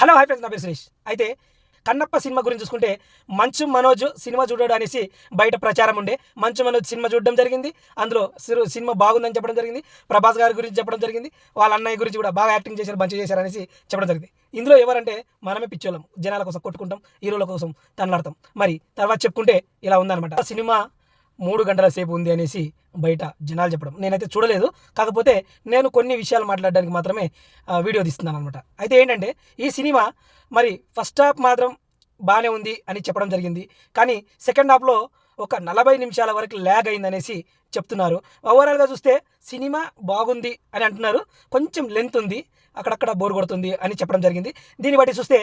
Hello hi friends, నా పేరు సురేష్. అయితే కన్నప్ప సినిమా గురించి చూసుకుంటే మంచు మనోజ్ సినిమా చూడడం అనేసి బయట ప్రచారం ఉండే. మంచు మనోజ్ సినిమా చూడడం జరిగింది. అందులో సినిమా బాగుందని చెప్పడం జరిగింది. ప్రభాస్ గారి గురించి చెప్పడం జరిగింది. వాళ్ళ అన్నయ్య గురించి కూడా బాగా యాక్టింగ్ చేశారు, మంచిగా చేశారు అనేసి చెప్పడం జరిగింది. ఇందులో ఎవరంటే మనమే పిచ్చోళ్ళం, జనాల కోసం కొట్టుకుంటాం, హీరోల కోసం తనలాడతాం. మరి తర్వాత చెప్పుకుంటే ఇలా ఉందన్నమాట. ఆ సినిమా 3 గంటల సేపు ఉంది అనేసి బయట జనాలు చెప్పడం. నేనైతే చూడలేదు. కాకపోతే నేను కొన్ని విషయాలు మాట్లాడడానికి మాత్రమే వీడియో తీస్తున్నాను అనమాట. అయితే ఏంటంటే ఈ సినిమా మరి ఫస్ట్ హాఫ్ మాత్రం బాగానే ఉంది అని చెప్పడం జరిగింది. కానీ సెకండ్ హాఫ్‌లో ఒక 40 నిమిషాల వరకు ల్యాగ్ అయిందనేసి చెప్తున్నారు. ఓవరాల్‌గా చూస్తే సినిమా బాగుంది అని అంటున్నారు. కొంచెం లెంత్ ఉంది, అక్కడక్కడ బోర్ కొడుతుంది అని చెప్పడం జరిగింది. దీన్ని బట్టి చూస్తే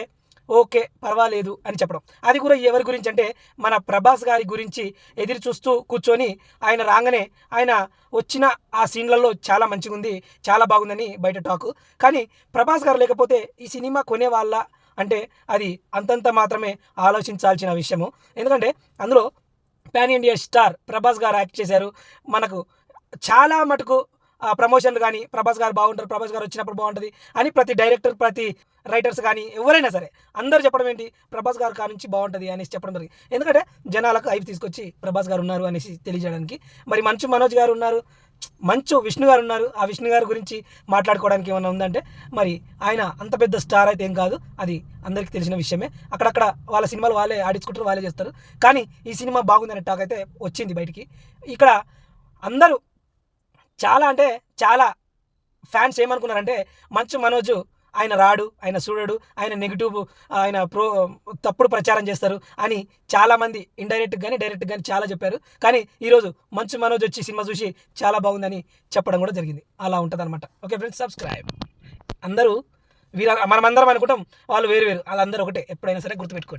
ఓకే, పర్వాలేదు అని చెప్పడం. అది కూడా ఎవరి గురించి అంటే మన ప్రభాస్ గారి గురించి ఎదురు చూస్తూ కూర్చొని ఆయన రాగానే ఆయన వచ్చిన ఆ సీన్లలో చాలా మంచిగుంది, చాలా బాగుందని బయట టాకు. కానీ ప్రభాస్ గారు లేకపోతే ఈ సినిమా కొనేవాళ్ళ అంటే అది అంతంత మాత్రమే ఆలోచించాల్సిన విషయము. ఎందుకంటే అందులో పాన్ ఇండియా స్టార్ ప్రభాస్ గారు యాక్ట్ చేశారు. మనకు చాలా మటుకు ప్రమోషన్లు కానీ ప్రభాస్ గారు బాగుంటారు, ప్రభాస్ గారు వచ్చినప్పుడు బాగుంటుంది అని ప్రతి డైరెక్టర్, ప్రతి రైటర్స్ కానీ ఎవరైనా సరే అందరూ చెప్పడం ఏంటి, ప్రభాస్ గారు నుంచి బాగుంటుంది అనేసి చెప్పడం జరిగింది. ఎందుకంటే జనాలకు హైప్ తీసుకొచ్చి ప్రభాస్ గారు ఉన్నారు అనేసి తెలియజేయడానికి. మరి మంచు మనోజ్ గారు ఉన్నారు, మంచు విష్ణు గారు ఉన్నారు. ఆ విష్ణు గారి గురించి మాట్లాడుకోవడానికి ఏమైనా ఉందంటే మరి ఆయన అంత పెద్ద స్టార్ అయితే ఏం కాదు, అది అందరికీ తెలిసిన విషయమే. అక్కడక్కడ వాళ్ళ సినిమాలు వాళ్ళే ఆడించుకుంటారు, వాళ్ళే చేస్తారు. కానీ ఈ సినిమా బాగుందనే టాక్ అయితే వచ్చింది బయటికి. ఇక్కడ అందరూ చాలా అంటే చాలా ఫ్యాన్స్ ఏమనుకున్నారంటే మంచు మనోజు ఆయన రాడు, ఆయన చూడడు, ఆయన నెగిటివ్, ఆయన తప్పుడు ప్రచారం చేస్తారు అని చాలామంది ఇండైరెక్ట్గా కానీ డైరెక్ట్గా కానీ చాలా చెప్పారు. కానీ ఈరోజు మంచు మనోజ్ వచ్చి సినిమా చూసి చాలా బాగుందని చెప్పడం కూడా జరిగింది. అలా ఉంటుంది అనమాట. Okay friends, subscribe. అందరూ మనమందరం అనుకుంటాం, వాళ్ళు వేరు వేరు, వాళ్ళందరూ ఒకటే. ఎప్పుడైనా సరే గుర్తుపెట్టుకోండి.